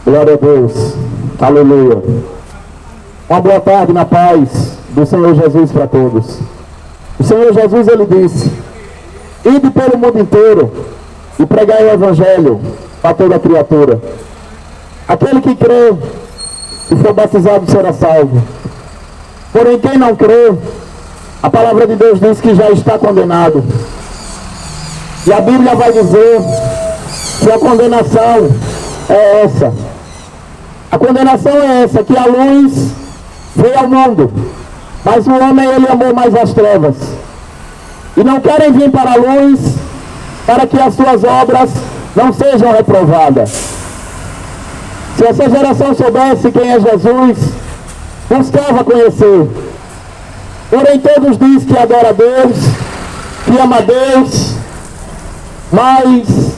Glória a Deus. Aleluia. Uma boa tarde na paz do Senhor Jesus para todos. O Senhor Jesus, ele disse: ide pelo mundo inteiro e pregai o Evangelho para toda criatura. Aquele que crê e for batizado será salvo. Porém, quem não crê, a palavra de Deus diz que já está condenado. E a Bíblia vai dizer que a condenação é essa. A condenação é essa, que a luz veio ao mundo, mas o homem, ele amou mais as trevas. E não querem vir para a luz, para que as suas obras não sejam reprovadas. Se essa geração soubesse quem é Jesus, buscava conhecer. Porém, todos dizem que adora a Deus, que ama a Deus, mas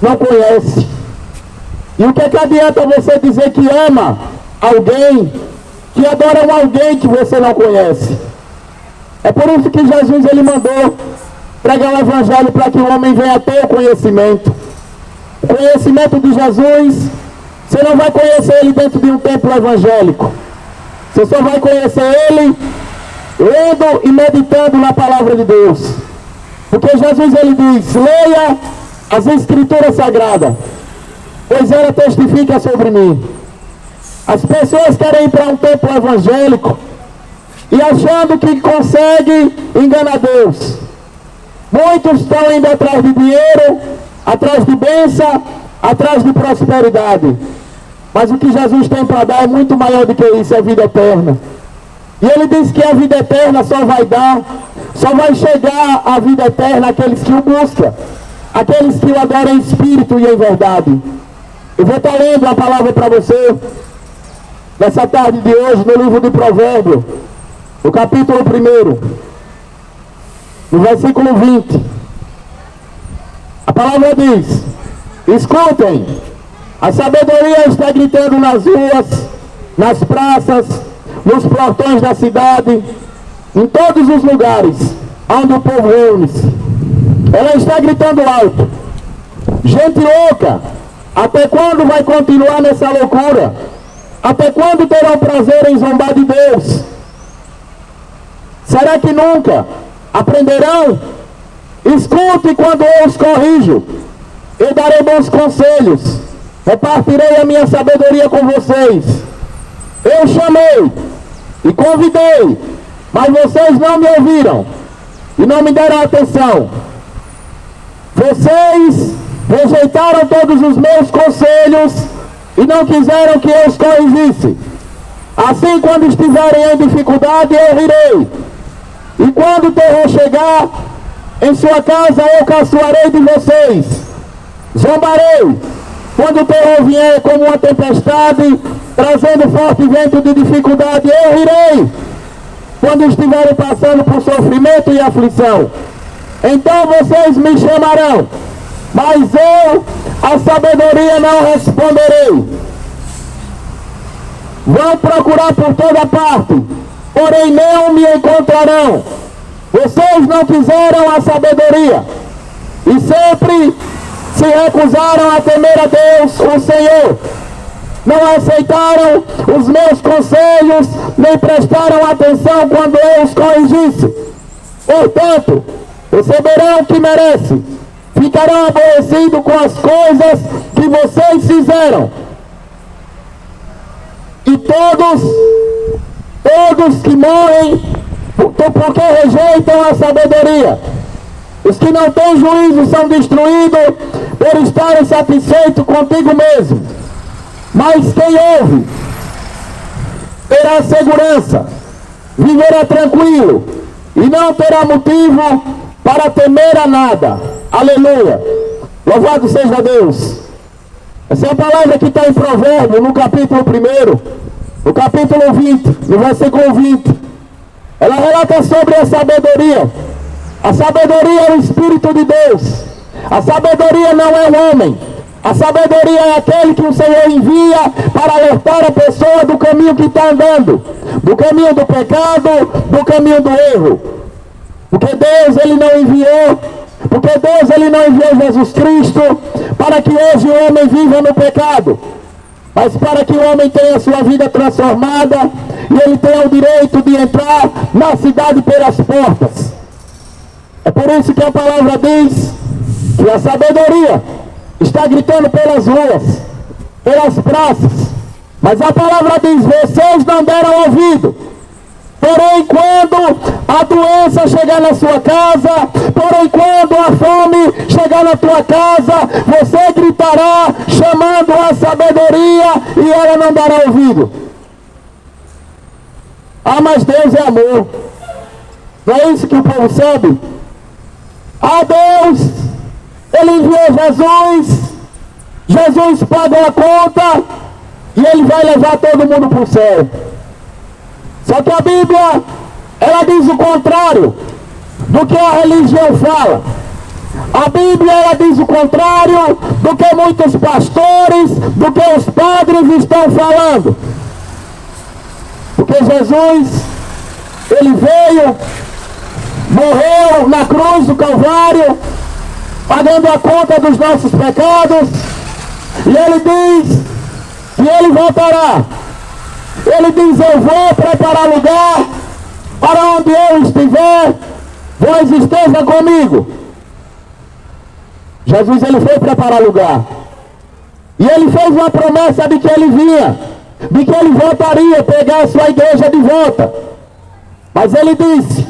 não conhece. E o que é que adianta você dizer que ama alguém, que adora um alguém que você não conhece? É por isso que Jesus, ele mandou pregar o Evangelho para que o homem venha ter o conhecimento. O conhecimento de Jesus, você não vai conhecer ele dentro de um templo evangélico. Você só vai conhecer ele lendo e meditando na palavra de Deus. Porque Jesus, ele diz: leia as Escrituras Sagradas, pois ela testifica sobre mim. As pessoas querem ir para um templo evangélico e achando que consegue enganar Deus. Muitos estão indo atrás de dinheiro, atrás de bênção, atrás de prosperidade. Mas o que Jesus tem para dar é muito maior do que isso, é vida eterna. E ele diz que a vida eterna só vai chegar à vida eterna àqueles que o buscam, aqueles que o adoram em espírito e em verdade. Eu vou estar lendo a palavra para você, nessa tarde de hoje, no livro de Provérbios, no capítulo 1, no versículo 20. A palavra diz: escutem, a sabedoria está gritando nas ruas, nas praças, nos portões da cidade, em todos os lugares onde o povo reúne-se. Ela está gritando alto: gente louca, até quando vai continuar nessa loucura? Até quando terão prazer em zombar de Deus? Será que nunca aprenderão? Escute quando eu os corrijo. Eu darei bons conselhos. Repartirei a minha sabedoria com vocês. Eu chamei e convidei, mas vocês não me ouviram e não me deram atenção. Vocês rejeitaram todos os meus conselhos e não quiseram que eu os corrigisse. Assim, quando estiverem em dificuldade, eu rirei. E quando o terror chegar em sua casa, eu caçoarei de vocês. Zombarei. Quando o terror vier como uma tempestade, trazendo forte vento de dificuldade, eu rirei. Quando estiverem passando por sofrimento e aflição, então vocês me chamarão, mas eu, a sabedoria, não responderei. Vão procurar por toda parte, porém não me encontrarão. Vocês não quiseram a sabedoria e sempre se recusaram a temer a Deus, o Senhor. Não aceitaram os meus conselhos, nem prestaram atenção quando eu os corrigisse. Portanto, receberão o que merecem. Ficarão aborrecidos com as coisas que vocês fizeram. E todos que morrem porque rejeitam a sabedoria. Os que não têm juízo são destruídos por estarem satisfeitos contigo mesmo. Mas quem ouve terá segurança, viverá tranquilo e não terá motivo para temer a nada. Aleluia! Louvado seja Deus! Essa é a palavra que está em Provérbios, no capítulo 1, no capítulo 20, no versículo 20. Ela relata sobre a sabedoria. A sabedoria é o Espírito de Deus. A sabedoria não é um homem. A sabedoria é aquele que o Senhor envia para alertar a pessoa do caminho que está andando, do caminho do pecado, do caminho do erro. Porque Deus, ele não enviou Jesus Cristo para que hoje o homem viva no pecado. Mas para que o homem tenha sua vida transformada, e ele tenha o direito de entrar na cidade pelas portas. É por isso que a palavra diz que a sabedoria está gritando pelas ruas, pelas praças. Mas a palavra diz, vocês não deram ouvido. Porém, quando a doença chegar na sua casa, porém, quando a fome chegar na tua casa, você gritará chamando a sabedoria e ela não dará ouvido. Ah, mas Deus é amor. Não é isso que o povo sabe? Ah, Deus, Ele enviou Jesus, Jesus pagou a conta e Ele vai levar todo mundo para o céu. Só que a Bíblia, ela diz o contrário do que a religião fala. A Bíblia, ela diz o contrário do que muitos pastores, do que os padres estão falando. Porque Jesus, Ele veio, morreu na cruz do Calvário, pagando a conta dos nossos pecados, e Ele diz que Ele voltará. Ele diz, eu vou preparar lugar para onde eu estiver, vós esteja comigo. Jesus, Ele foi preparar lugar. E Ele fez uma promessa de que Ele vinha, de que Ele voltaria pegar a sua igreja de volta. Mas Ele disse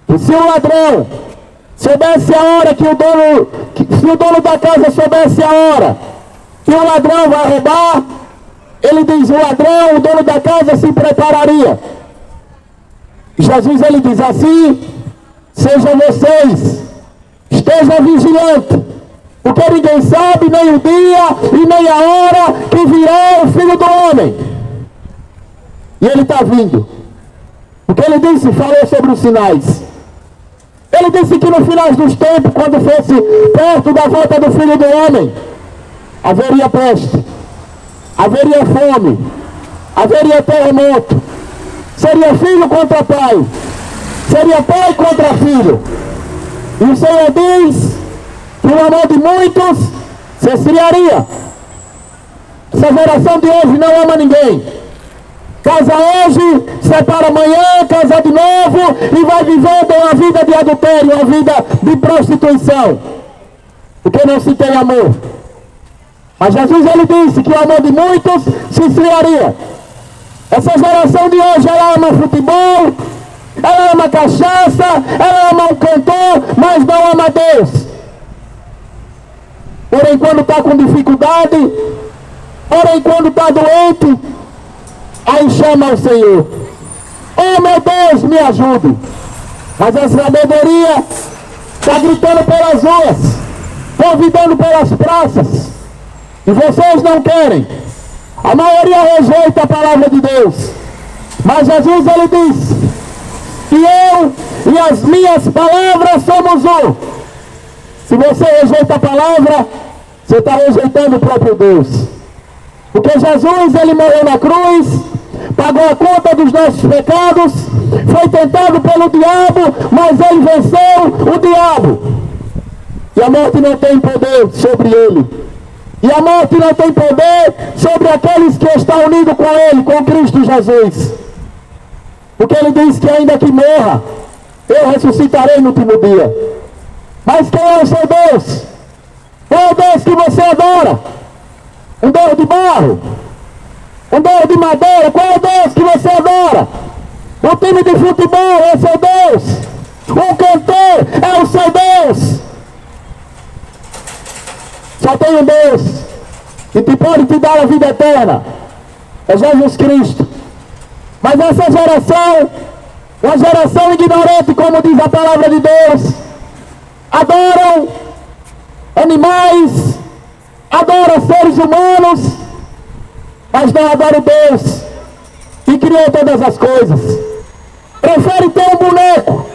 que se o ladrão soubesse a hora que se o dono da casa soubesse a hora que o ladrão vai roubar, Ele diz, o ladrão, o dono da casa se prepararia. Jesus, Ele diz assim, sejam vocês, esteja vigilante, porque ninguém sabe nem o dia e nem a hora que virá o Filho do Homem. E Ele está vindo. Porque Ele disse, falou sobre os sinais. Ele disse que no final dos tempos, quando fosse perto da volta do Filho do Homem, haveria peste, haveria fome, haveria terremoto, seria filho contra pai, seria pai contra filho. E o Senhor diz que o amor de muitos se esfriaria. Essa geração de hoje não ama ninguém. Casa hoje, separa amanhã, casa de novo e vai vivendo uma vida de adultério, uma vida de prostituição. Porque não se tem amor. Mas Jesus, Ele disse que o amor de muitos se esfriaria. Essa geração de hoje, ela ama futebol, ela ama cachaça, ela ama um cantor, mas não ama Deus. Porém, quando está com dificuldade, porém, quando está doente, aí chama o Senhor. Oh, meu Deus, me ajude. Mas a sabedoria está gritando pelas ruas, convidando pelas praças. E vocês não querem. A maioria rejeita a palavra de Deus. Mas Jesus, Ele disse que eu e as minhas palavras somos um. Se você rejeita a palavra, você está rejeitando o próprio Deus. Porque Jesus, Ele morreu na cruz, pagou a conta dos nossos pecados, foi tentado pelo diabo, mas Ele venceu o diabo. E a morte não tem poder sobre Ele. E a morte não tem poder sobre aqueles que estão unidos com Ele, com Cristo Jesus. Porque Ele diz que ainda que morra, eu ressuscitarei no último dia. Mas quem é o seu Deus? Qual é o Deus que você adora? Um Deus de barro? Um Deus de madeira? Qual é o Deus que você adora? O time de futebol é o seu Deus? O cantor é o seu Deus? Só tem um Deus que pode te dar a vida eterna. É Jesus Cristo. Mas essa geração, uma geração ignorante, como diz a palavra de Deus, adoram animais, adoram seres humanos, mas não adoram Deus que criou todas as coisas. Prefere ter um boneco.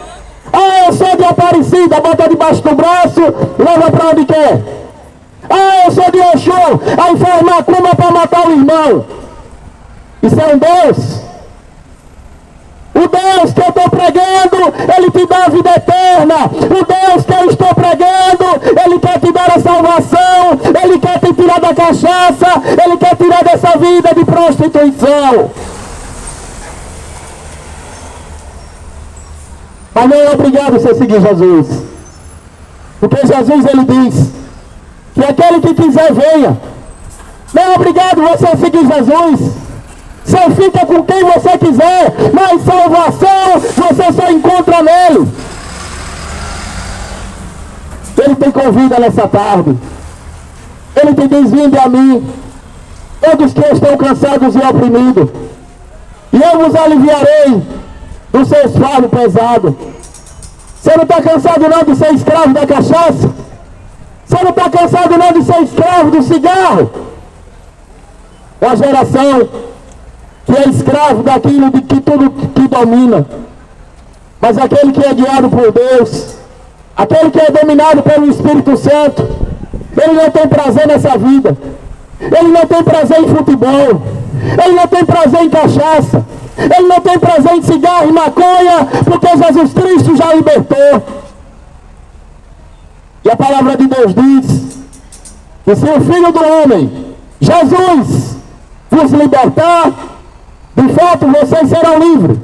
Ah, eu sou de Aparecida, bota debaixo do braço, leva para onde quer. Ah, eu sou de Oxum, aí faz macumba para matar o irmão. Isso é um Deus? O Deus que eu estou pregando, Ele te dá a vida eterna. O Deus que eu estou pregando, Ele quer te dar a salvação. Ele quer te tirar da cachaça, Ele quer tirar desse vida de prostituição. Mas não é obrigado você seguir Jesus. Porque Jesus, ele diz que aquele que quiser venha. Não é obrigado você seguir Jesus. Você fica com quem você quiser, mas salvação você só encontra nele. Ele tem convida nessa tarde. Ele te diz: vinde a mim, todos que estão cansados e oprimidos, e eu vos aliviarei dos seus fardos pesados. Você não está cansado não de ser escravo da cachaça? Você não está cansado não de ser escravo do cigarro? Uma geração que é escravo daquilo de que tudo que domina. Mas aquele que é guiado por Deus, aquele que é dominado pelo Espírito Santo, ele não tem prazer nessa vida. Ele não tem prazer em futebol. Ele não tem prazer em cachaça. Ele não tem prazer em cigarro e maconha, porque Jesus Cristo já libertou. E a palavra de Deus diz que se o Filho do Homem, Jesus, vos libertar, de fato vocês serão livres.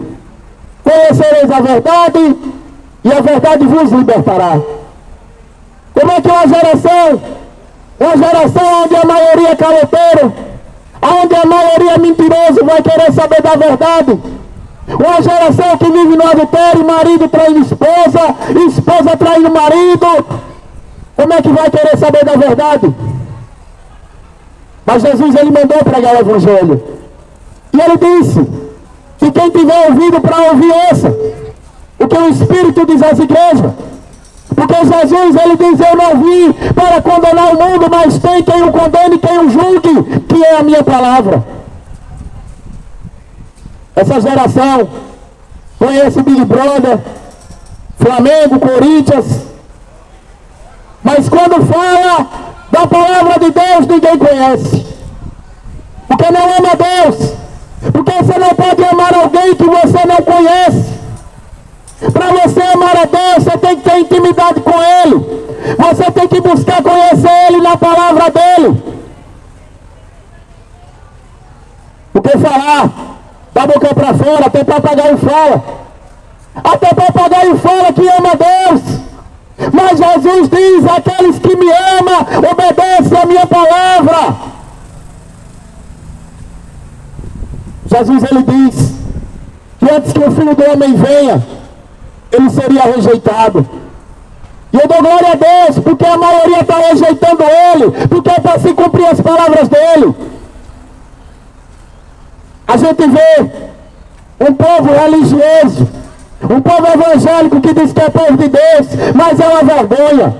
Conhecereis a verdade e a verdade vos libertará. Como é que uma geração onde a maioria é caloteiro, onde a maioria é mentiroso, vai querer saber da verdade? Uma geração que vive no adultério, marido traindo esposa, esposa traindo marido, como é que vai querer saber da verdade? Mas Jesus, ele mandou pregar o Evangelho. E ele disse que quem tiver ouvido para ouvir, ouça o que o Espírito diz às igrejas. Porque Jesus, ele diz: eu não vim para condenar o mundo, mas tem quem o condene e quem o julgue, que é a minha palavra. Essa geração conhece Big Brother, Flamengo, Corinthians, mas quando fala da palavra de Deus, ninguém conhece. Porque não ama Deus. Porque você não pode amar alguém que você não conhece. Para você amar a Deus, você tem que ter intimidade com Ele. Você tem que buscar conhecer Ele na palavra dEle. Porque falar da boca para fora, até papagaio fala. Até papagaio fala que ama Deus. Mas Jesus diz: aqueles que me amam, obedecem a minha palavra. Jesus, ele diz que antes que o Filho do Homem venha, ele seria rejeitado. E eu dou glória a Deus, porque a maioria está rejeitando ele, porque é para se cumprir as palavras dele. A gente vê um povo religioso, um povo evangélico que diz que é povo de Deus, mas é uma vergonha.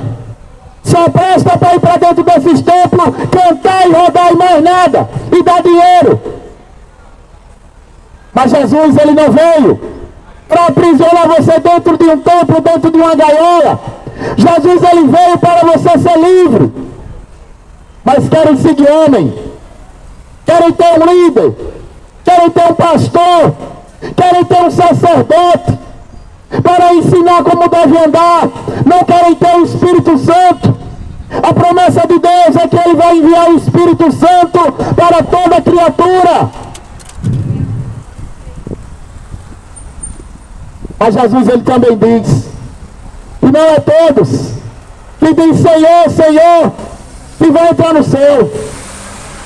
Só presta para ir para dentro desses templos, cantar e rodar e mais nada, e dar dinheiro. Mas Jesus, ele não veio para aprisionar você dentro de um templo, dentro de uma gaiola. Jesus, ele veio para você ser livre. Mas querem seguir homem, querem ter um líder, querem ter um pastor, querem ter um sacerdote para ensinar como deve andar. Não querem ter o Espírito Santo. A promessa de Deus é que ele vai enviar o Espírito Santo para toda criatura. Mas Jesus, ele também diz que não é todos que diz Senhor, Senhor, que vai entrar no céu.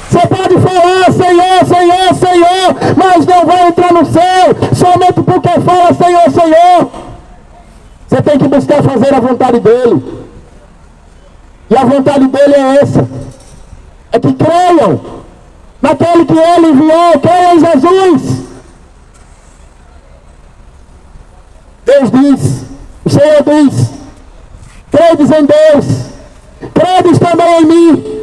Você pode falar Senhor, Senhor, Senhor, mas não vai entrar no céu somente porque fala Senhor, Senhor. Você tem que buscar fazer a vontade dele. E a vontade dele é essa: é que creiam naquele que ele enviou, creiam em Jesus. Deus diz, o Senhor diz: credes em Deus, credes também em mim.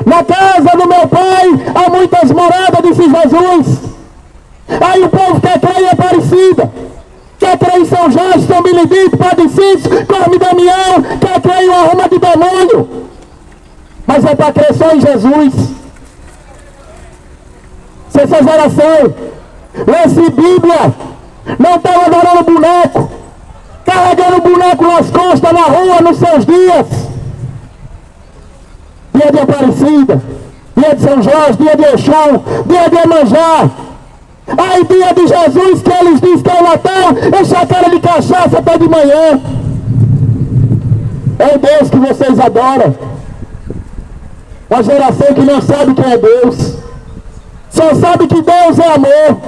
Na casa do meu pai há muitas moradas, disse Jesus. Aí o povo quer crer em Aparecida, quer crer em São Jorge, São Benedito, Padre Cícero, Corme Damião, quer crer em uma Roma de demônio. Mas é para crer só em Jesus. Se essa geração lesse Bíblia, não estava adorando boneco, carregando boneco nas costas, na rua, nos seus dias. Dia de Aparecida, dia de São Jorge, dia de Exu, dia de Iemanjá. Aí dia de Jesus, que eles dizem que é o Natal, enche a cara de cachaça até de manhã. É o Deus que vocês adoram. Uma geração que não sabe quem é Deus. Só sabe que Deus é amor.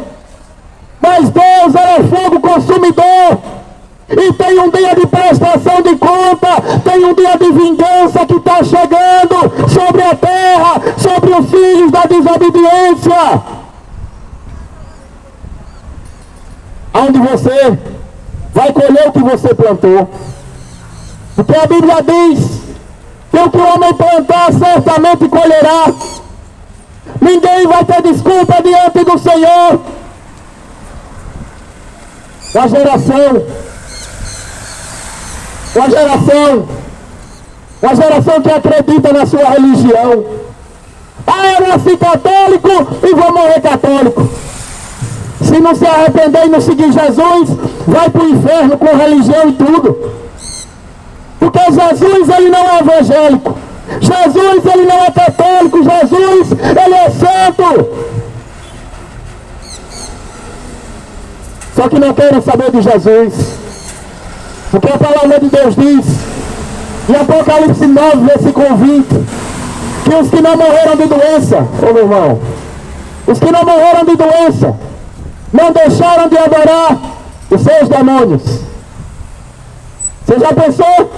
Mas Deus é fogo consumidor. E tem um dia de prestação de conta, tem um dia de vingança que está chegando sobre a terra, sobre os filhos da desobediência. Onde você vai colher o que você plantou. Porque a Bíblia diz que o que o homem plantar certamente colherá. Ninguém vai ter desculpa diante do Senhor. Uma geração que acredita na sua religião. Eu nasci católico e vou morrer católico. Se não se arrepender e não seguir Jesus, vai para o inferno com religião e tudo. Porque Jesus, ele não é evangélico. Jesus, ele não é católico. Jesus, ele é santo. Só que não querem saber de Jesus. Porque a palavra de Deus diz, em Apocalipse 9, versículo 20, que os que não morreram de doença, ô meu irmão, os que não morreram de doença, não deixaram de adorar os seus demônios. Você já pensou?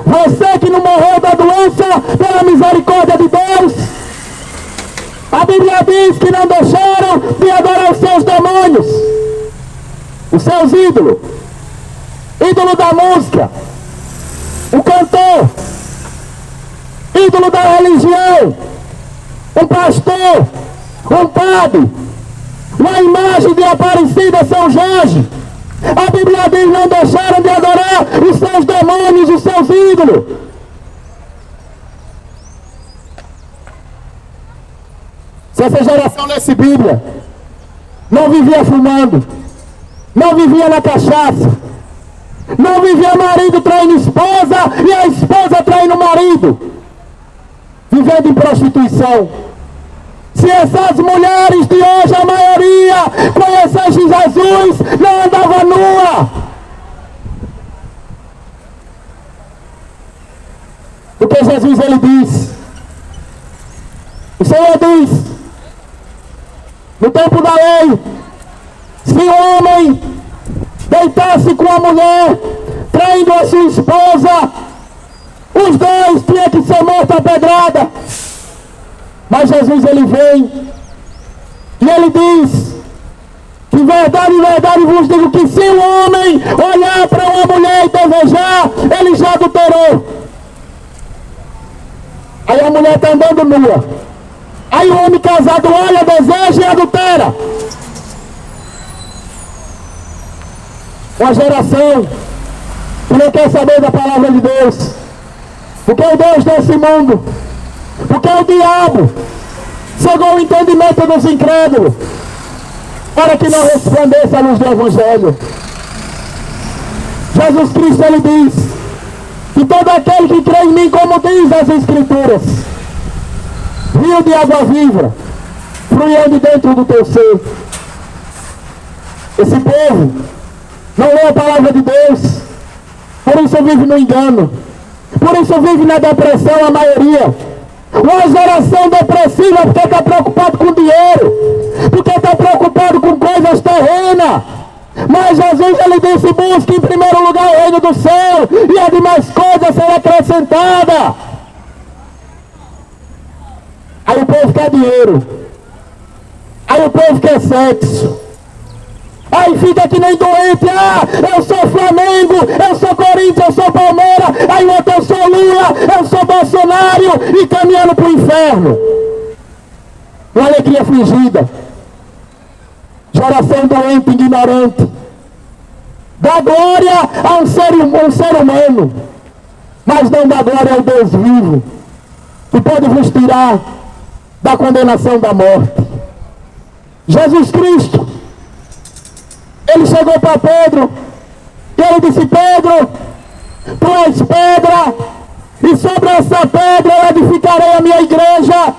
Você que não morreu da doença, pela misericórdia de Deus, a Bíblia diz que não deixaram de adorar os seus demônios, os seus ídolos, ídolo da música, o cantor, ídolo da religião, um pastor, um padre, uma imagem de Aparecida São Jorge. A Bíblia diz: não deixaram de adorar os seus demônios, os seus ídolos. Se essa geração lesse Bíblia, não vivia fumando, não vivia na cachaça, não vivia marido traindo esposa e a esposa traindo o marido, vivendo em prostituição. Se essas mulheres de hoje, a maioria, conhecessem Jesus, não andava nua. Porque Jesus, ele diz, o Senhor diz, no tempo da lei, se o homem deitasse com a mulher, traindo a sua esposa, os dois tinham que ser mortos a pedrada. Mas Jesus, ele vem e ele diz que verdade, verdade vos digo que se o homem olhar para uma mulher e desejar, ele já adulterou. Aí a mulher está andando nua. Aí o homem casado olha, deseja e adultera. Uma geração que não quer saber da palavra de Deus. Porque o Deus desse mundo, porque o diabo cegou o entendimento dos incrédulos para que não resplandeça a luz do Evangelho. Jesus Cristo, ele diz que todo aquele que crê em mim, como diz as Escrituras, rio de água viva fluindo dentro do teu ser. Esse povo não lê a palavra de Deus, por isso vive no engano, por isso vive na depressão a maioria. Uma geração depressiva porque está preocupado com dinheiro, porque está preocupado com coisas terrenas. Mas Jesus, ele disse: busque em primeiro lugar o reino do céu e as demais coisas serão acrescentadas. Aí o povo quer dinheiro, aí o povo quer sexo, aí fica que nem doente. Eu sou Flamengo, eu sou Corinthians, eu sou Palmeiras, aí outro eu sou Lula, eu sou Bolsonaro, e caminhando para o inferno. Uma alegria fingida. Geração doente, ignorante. Dá glória a um ser humano, mas não dá glória ao Deus vivo, que pode vos tirar da condenação da morte. Jesus Cristo, ele chegou para Pedro e ele disse: Pedro, tu és pedra, e sobre essa pedra eu edificarei a minha igreja,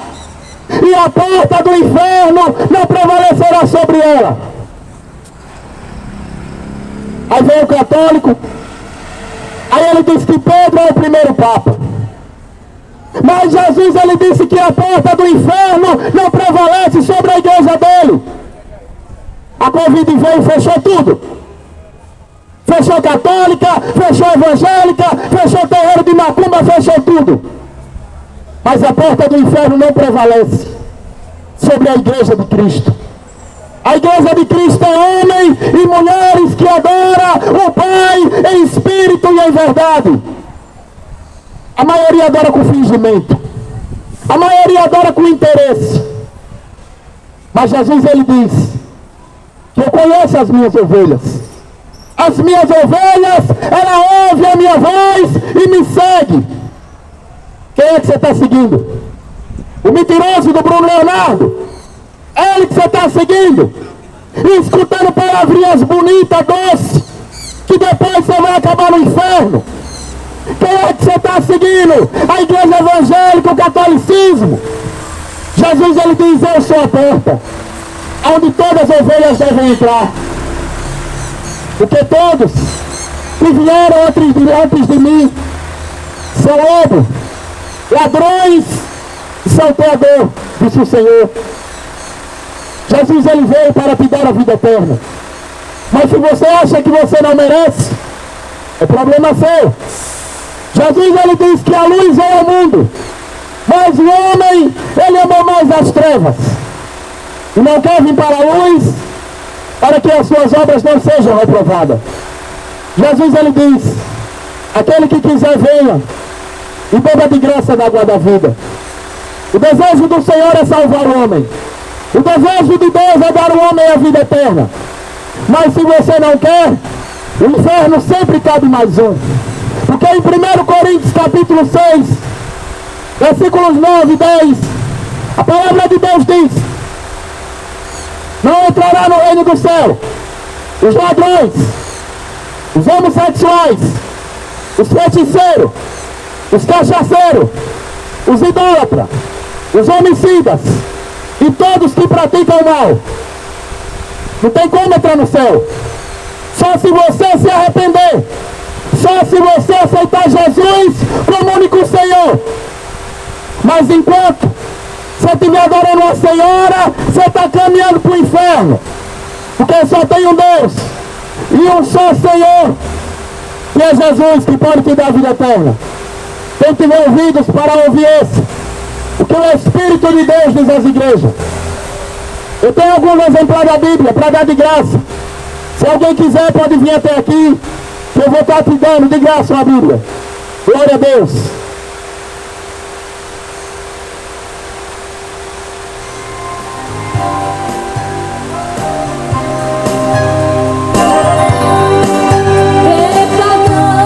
e a porta do inferno não prevalecerá sobre ela. Aí vem o católico, aí ele diz que Pedro é o primeiro Papa. Mas Jesus, ele disse que a porta do inferno não prevalece sobre a igreja dele. A Covid veio e fechou tudo. Fechou católica, fechou evangélica, fechou terreiro de macumba, fechou tudo. Mas a porta do inferno não prevalece sobre a igreja de Cristo. A igreja de Cristo é homem e mulheres que adoram o Pai em espírito e em verdade. A maioria adora com fingimento. A maioria adora com interesse. Mas Jesus, ele diz que eu conheço as minhas ovelhas. As minhas ovelhas, ela ouve a minha voz e me segue. Quem é que você está seguindo? O mentiroso do Bruno Leonardo? É ele que você está seguindo? E escutando palavrinhas bonitas, doces, que depois você vai acabar no inferno. Quem é que você está seguindo? A igreja evangélica, o catolicismo? Jesus, ele diz, eu sou a porta, onde todas as ovelhas devem entrar. Porque todos que vieram antes de mim são lobos, ladrões e salteador, disse o Senhor. Jesus, ele veio para te dar a vida eterna. Mas se você acha que você não merece, é problema seu. Jesus, ele diz que a luz veio ao mundo, mas o homem, ele amou mais as trevas. E não quer vir para a luz, para que as suas obras não sejam reprovadas. Jesus, ele diz, aquele que quiser venha, e beba de graça da água da vida. O desejo do Senhor é salvar o homem. O desejo de Deus é dar ao homem a vida eterna. Mas se você não quer, o inferno sempre cabe mais um. Porque em 1 Coríntios capítulo 6, versículos 9 e 10, a palavra de Deus diz: não entrará no reino do céu os ladrões, os homossexuais, os feiticeiros, os cachaceiros, os idólatras, os homicidas e todos que praticam o mal. Não tem como entrar no céu. Só se você se arrepender. Só se você aceitar Jesus como único Senhor. Mas enquanto você estiver adorando a Senhora, você está caminhando para o inferno. Porque só tem um Deus e um só Senhor, que é Jesus, que pode te dar a vida eterna. Quem tiver ouvidos para ouvir o que o Espírito de Deus diz às igrejas. Eu tenho alguns exemplares da Bíblia para dar de graça. Se alguém quiser, pode vir até aqui, que eu vou estar te dando de graça uma Bíblia. Glória a Deus. Pecador,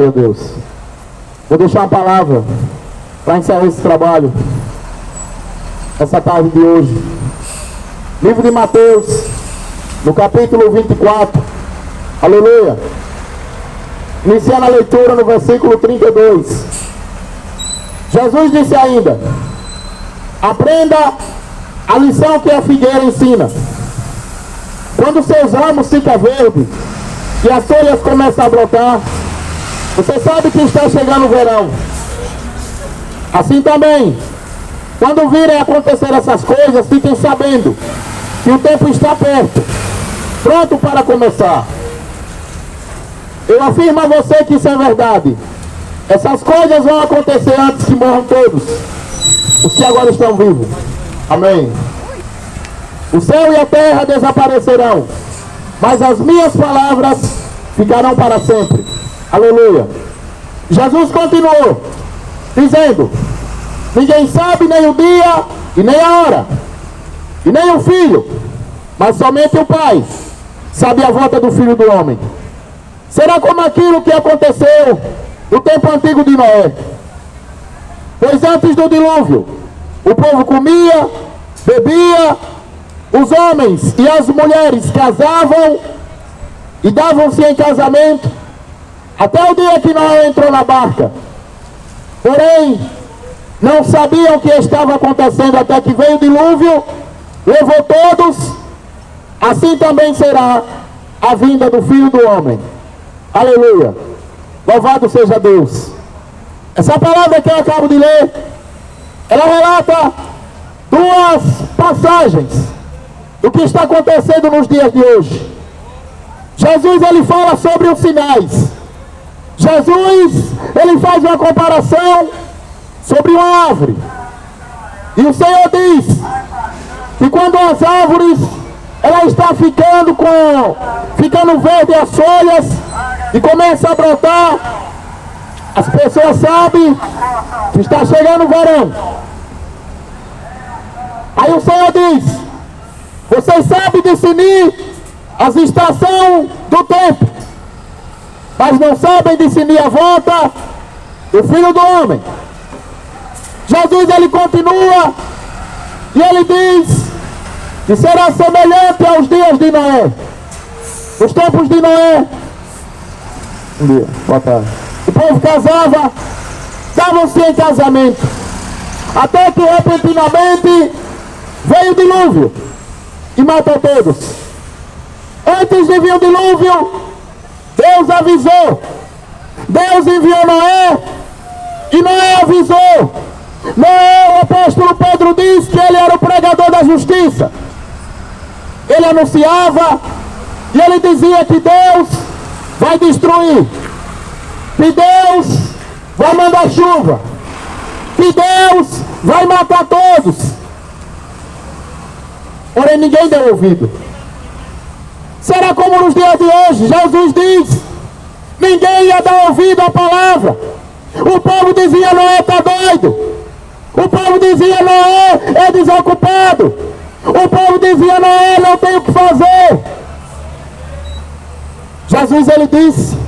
Glória a Deus. Vou deixar uma palavra para encerrar esse trabalho, essa tarde de hoje. Livro de Mateus, no capítulo 24. Aleluia. Iniciando a leitura no versículo 32. Jesus disse ainda: aprenda a lição que a figueira ensina. Quando seus ramos ficam verdes e as folhas começam a brotar, você sabe que está chegando o verão. Assim também, quando virem acontecer essas coisas, fiquem sabendo que o tempo está perto, pronto para começar. Eu afirmo a você que isso é verdade. Essas coisas vão acontecer antes que morram todos os que agora estão vivos. Amém. O céu e a terra desaparecerão, mas as minhas palavras ficarão para sempre. Aleluia. Jesus continuou dizendo: ninguém sabe nem o dia e nem a hora, e nem o Filho, mas somente o Pai sabe a volta do Filho do Homem. Será como aquilo que aconteceu no tempo antigo de Noé. Pois antes do dilúvio, o povo comia, bebia, os homens e as mulheres casavam e davam-se em casamento, até o dia que Noé entrou na barca. Porém, não sabiam o que estava acontecendo até que veio o dilúvio, levou todos. Assim também será a vinda do Filho do Homem. Aleluia. Louvado seja Deus. Essa palavra que eu acabo de ler, ela relata duas passagens do que está acontecendo nos dias de hoje. Jesus, ele fala sobre os sinais. Jesus, ele faz uma comparação sobre uma árvore. E o Senhor diz que quando as árvores, ela está ficando verde as folhas e começa a brotar, as pessoas sabem que está chegando o verão. Aí o Senhor diz: vocês sabem discernir as estações do tempo, mas não sabem discernir a volta do Filho do Homem. Jesus, ele continua e ele diz que será semelhante aos dias de Noé. Os tempos de Noé. Bom dia, boa tarde. O povo casava, davam-se em casamento, até que repentinamente veio o dilúvio e matou todos. Antes de vir o dilúvio, Deus avisou. Deus enviou Noé e Noé avisou. Noé, o apóstolo Pedro diz que ele era o pregador da justiça. Ele anunciava e ele dizia que Deus vai destruir, que Deus vai mandar chuva, que Deus vai matar todos. Porém ninguém deu ouvido. Será como nos dias de hoje? Jesus diz: ninguém ia dar ouvido à palavra. O povo dizia: Noé está doido. O povo dizia: Noé é desocupado. O povo dizia: Noé não tem o que fazer. Jesus, ele disse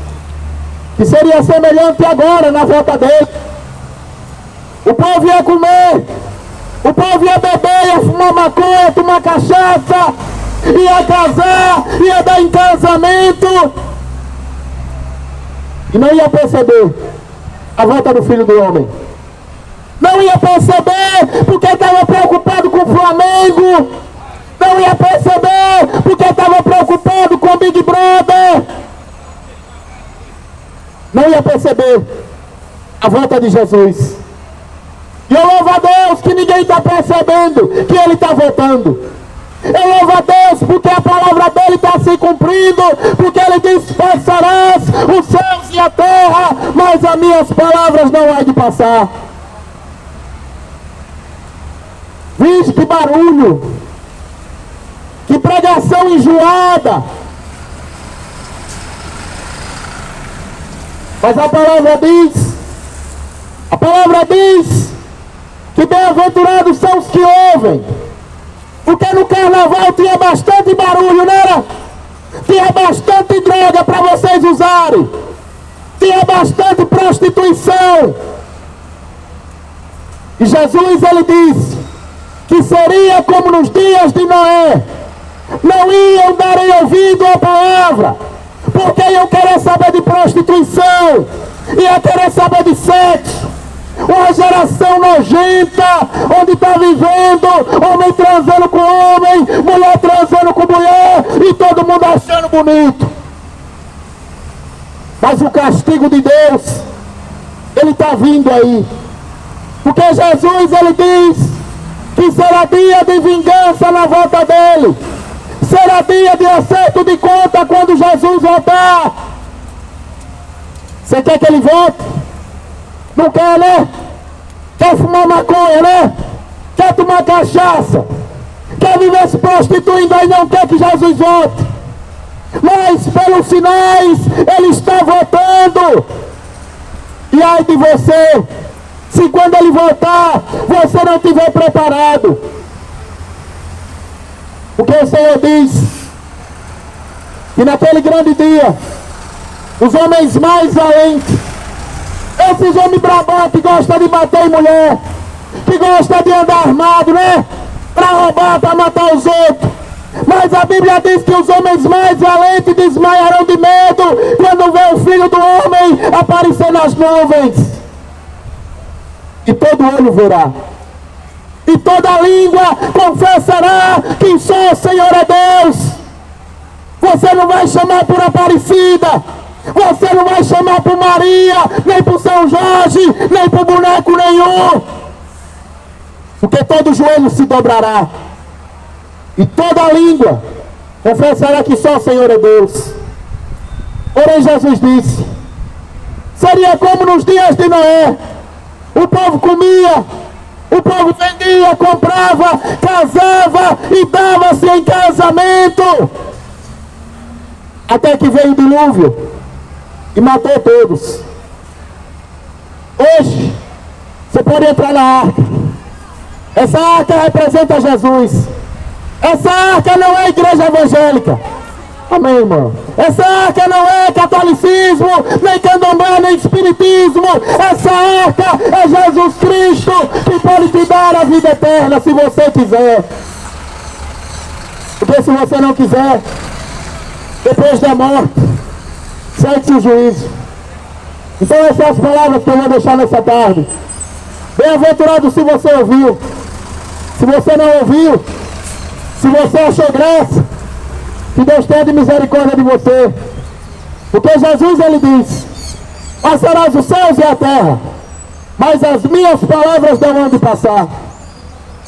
que seria semelhante agora na volta dele. O povo ia comer, o povo ia beber, ia fumar maconha, tomar cachaça, ia casar, ia dar em casamento e não ia perceber a volta do Filho do Homem. Não ia perceber porque estava preocupado com o Flamengo. Não ia perceber porque estava preocupado com o Big Brother. Não ia perceber a volta de Jesus. E eu louvo a Deus que ninguém está percebendo que Ele está voltando. Eu louvo a Deus porque a palavra dEle está se cumprindo. Porque Ele diz: passarás os céus e a terra, mas as minhas palavras não há de passar. Vixe, que barulho, que pregação enjoada. Mas a palavra diz que bem-aventurados são os que ouvem. Porque no carnaval tinha bastante barulho, não era? Tinha bastante droga para vocês usarem. tinha bastante prostituição. E Jesus, ele disse que seria como nos dias de Noé. Não iam dar ouvido à palavra, porque iam querer saber de prostituição, iam querer saber de sexo. Uma geração nojenta, onde está vivendo homem transando com homem, mulher transando com mulher, e todo mundo achando bonito. Mas o castigo de Deus, ele está vindo aí. Porque Jesus, ele diz que será dia de vingança na volta dele. Será dia de acerto de conta quando Jesus voltar. Você quer que ele volte? Não quer, né? Quer fumar maconha, né? Quer tomar cachaça? Quer viver se prostituindo aí, não quer que Jesus volte. Mas pelos sinais ele está voltando. E ai de você, se quando ele voltar, você não estiver preparado. Porque o Senhor diz que naquele grande dia, os homens mais valentes, esses homens brabão que gostam de bater em mulher, que gostam de andar armado, né? Para roubar, para matar os outros. Mas a Bíblia diz que os homens mais valentes desmaiarão de medo quando vê o Filho do Homem aparecer nas nuvens. E todo olho verá. E toda língua confessará que só o Senhor é Deus. Você não vai chamar por Aparecida. Você não vai chamar por Maria, nem por São Jorge, nem por boneco nenhum. Porque todo joelho se dobrará. E toda língua confessará que só o Senhor é Deus. Porém Jesus disse, seria como nos dias de Noé. O povo comia, o povo vendia, comprava, casava e dava-se em casamento. Até que veio o dilúvio e matou todos. Hoje, você pode entrar na arca. Essa arca representa Jesus. Essa arca não é igreja evangélica. Amém, irmão? Essa arca não é catolicismo, nem candomblé, nem espiritismo. Essa arca é Jesus Cristo, que pode te dar a vida eterna, se você quiser. Porque se você não quiser, depois da morte, segue-se o juízo. Então essas são as palavras que eu vou deixar nessa tarde. Bem-aventurado se você ouviu. Se você não ouviu, se você achou graça, que Deus tenha de misericórdia de você. Porque Jesus, ele diz, passarás os céus e a terra, mas as minhas palavras não vão de passar.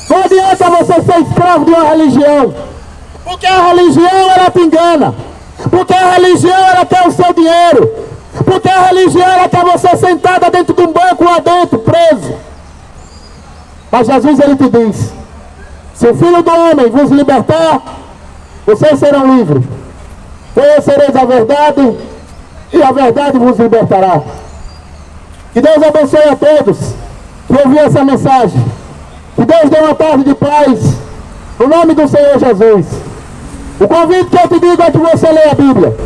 Não adianta você ser escravo de uma religião, porque a religião, ela te engana. Porque a religião, ela quer o seu dinheiro. Porque a religião, ela quer você sentada dentro de um banco lá dentro, preso. Mas Jesus, ele te diz, se o Filho do Homem vos libertar, vocês serão livres. Conhecereis a verdade, e a verdade vos libertará. Que Deus abençoe a todos que ouviram essa mensagem. Que Deus dê uma tarde de paz, no nome do Senhor Jesus. O convite que eu te digo é que você leia a Bíblia.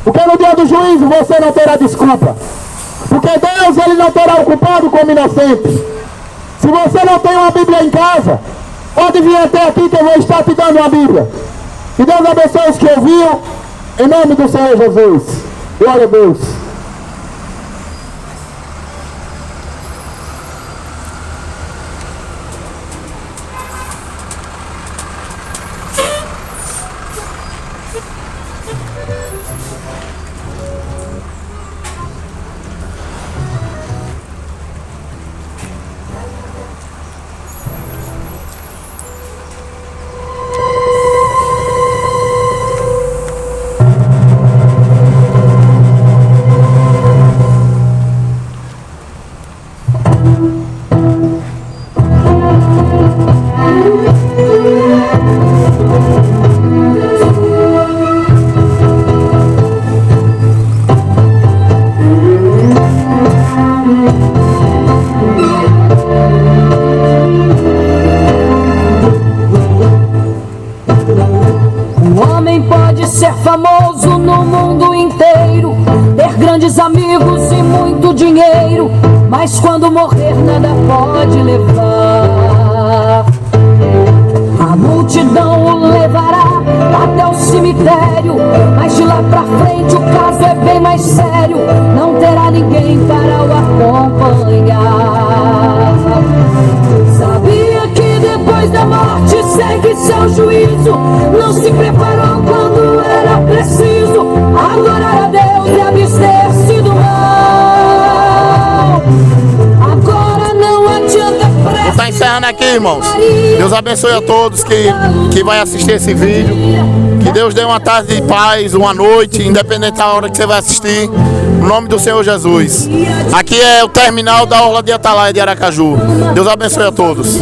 Porque no dia do juízo você não terá desculpa. Porque Deus, ele não terá o culpado como inocente. Se você não tem uma Bíblia em casa, pode vir até aqui que eu vou estar te dando uma Bíblia. Que Deus abençoe os que ouviram, em nome do Senhor Jesus. Glória a Deus. Ser famoso no mundo inteiro, ter grandes amigos e muito dinheiro, mas quando morrer nada pode levar. A multidão o levará até o cemitério, mas de lá pra frente o caso é bem mais sério. Não terá ninguém para o acompanhar. Sabia que depois da morte segue seu juízo? Não se preparou quando era preciso adorar a Deus e abster-se do mal. Agora não adianta pressa. Tá encerrando aqui, irmãos. Deus abençoe a todos que vai assistir esse vídeo. Que Deus dê uma tarde de paz, uma noite, independente da hora que você vai assistir. Em nome do Senhor Jesus. Aqui é o terminal da Orla de Atalaia de Aracaju. Deus abençoe a todos.